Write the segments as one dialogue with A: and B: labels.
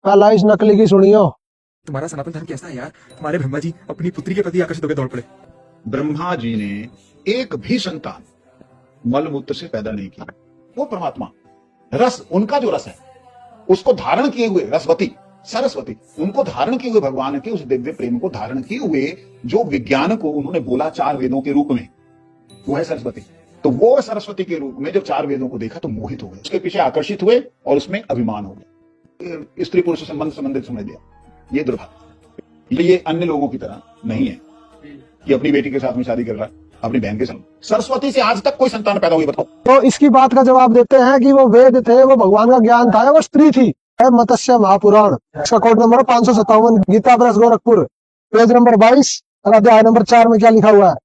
A: पहला इस नकली की सुनियो।
B: तुम्हारा सनातन धर्म कैसा है यार? हमारे ब्रह्मा जी अपनी पुत्री के प्रति आकर्षित होकर दौड़ पड़े।
C: ब्रह्मा जी ने एक भी संतान मलमूत्र से पैदा नहीं की। वो परमात्मा रस, उनका जो रस है उसको धारण किए हुए रसवती सरस्वती, उनको धारण किए हुए भगवान के उस दिव्य प्रेम को धारण किए हुए जो विज्ञान को उन्होंने बोला 4 वेदों के रूप में, वो है सरस्वती। तो वो सरस्वती के रूप में जब 4 वेदों को देखा तो मोहित हो गए, उसके पीछे आकर्षित हुए और उसमें अभिमान हो गया, स्त्री पुरुष संबंधित समझ लिया। ये दुर्भाग्य। ये अन्य लोगों की तरह नहीं है कि अपनी बेटी के साथ में शादी कर रहा है, अपनी बहन के साथ। सरस्वती से आज तक कोई संतान पैदा हुई बताओ?
A: तो इसकी बात का जवाब देते हैं कि वो वेद थे, वो भगवान का ज्ञान था, वो स्त्री थी। मत्स्य महापुराण, इसका code number 557, Gita press Gorakhpur, page number 22 और अध्याय नंबर 4 में क्या लिखा हुआ है?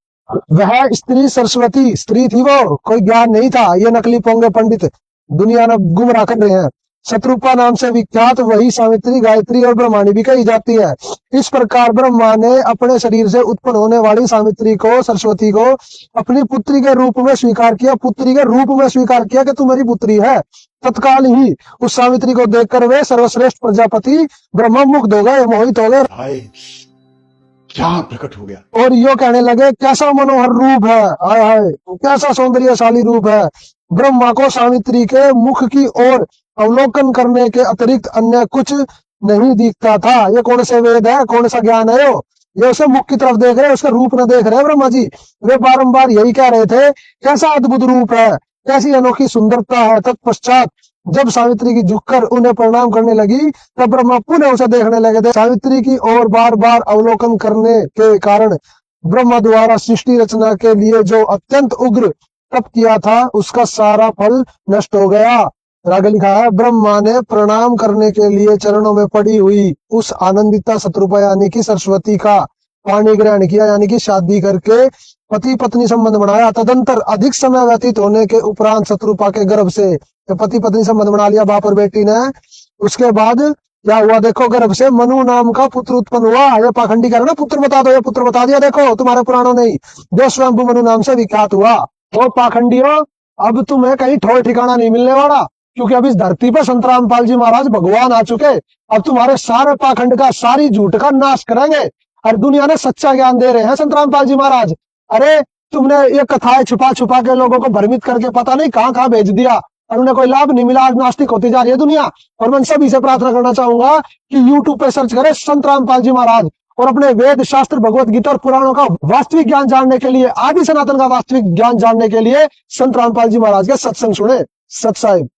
A: वह स्त्री सरस्वती स्त्री थी, वो कोई ज्ञान नहीं था। ये नकली पोंगे पंडित दुनिया में गुमराह कर रहे हैं। शत्रुपा नाम से विख्यात वही सावित्री, गायत्री और ब्रह्माणी भी कही जाती है। इस प्रकार ब्रह्मा ने अपने शरीर से उत्पन्न होने वाली सावित्री को, सरस्वती को अपनी पुत्री के रूप में स्वीकार किया, पुत्री के रूप में स्वीकार किया कि तू मेरी पुत्री है। तत्काल ही उस सावित्री को देखकर वे सर्वश्रेष्ठ प्रजापति ब्रह्मा मुग्ध हो गए, मोहित हो गए।
C: हाय क्या प्रकट हो गया।
A: और यो कहने लगे कैसा मनोहर रूप है, हाय हाय कैसा सौंदर्यशाली रूप है। ब्रह्मा को सावित्री के मुख की ओर अवलोकन करने के अतिरिक्त अन्य कुछ नहीं दिखता था। ये कौन से वेद है, कौन सा ज्ञान है? ये उसे मुख की तरफ देख रहे, उसका रूप न देख रहे ब्रह्मा जी। वे बारंबार यही कह रहे थे कैसा अद्भुत रूप है, कैसी अनोखी सुंदरता है। तत्पश्चात जब सावित्री की झुककर उन्हें प्रणाम करने लगी तब ब्रह्मा पुनः उसे देखने लगे थे। सावित्री की ओर बार बार अवलोकन करने के कारण ब्रह्मा द्वारा सृष्टि रचना के लिए जो अत्यंत उग्र तप किया था उसका सारा फल नष्ट हो गया। आगे लिखा है, ब्रह्मा ने प्रणाम करने के लिए चरणों में पड़ी हुई उस आनंदिता शत्रुपा यानी कि सरस्वती का पाणी ग्रहण किया, यानी कि शादी करके पति पत्नी संबंध बनाया। तदंतर अधिक समय व्यतीत होने के उपरांत शत्रुपा के गर्भ से पति पत्नी संबंध बना लिया बाप और बेटी ने। उसके बाद क्या हुआ देखो, गर्भ से मनु नाम का पुत्र उत्पन्न हुआ। ये पाखंडी कह रहे ना पुत्र बता दो, ये पुत्र बता दिया देखो तुम्हारे पुराणों ने, जो स्वयं मनु नाम से विख्यात हुआ। तो पाखंडियों, अब तुम्हें कहीं ठोर ठिकाना नहीं मिलने वाला, क्योंकि अब इस धरती पर संत रामपाल जी महाराज भगवान आ चुके। अब तुम्हारे सारे पाखंड का, सारी झूठ का नाश करेंगे और दुनिया ने सच्चा ज्ञान दे रहे हैं संत रामपाल जी महाराज। अरे तुमने ये कथाएं छुपा छुपा के लोगों को भ्रमित करके पता नहीं कहाँ कहाँ भेज दिया और उन्हें कोई लाभ नहीं मिला। आज नास्तिक होती जा रही है दुनिया। और मैं सभी से प्रार्थना करना चाहूंगा कि यूट्यूब पे सर्च करें संत रामपाल जी महाराज और अपने वेद शास्त्र, भगवत गीता और पुराणों का वास्तविक ज्ञान जानने के लिए, आदि सनातन का वास्तविक ज्ञान जानने के लिए संत रामपाल जी महाराज के सत्संग सुने। सत साहिब।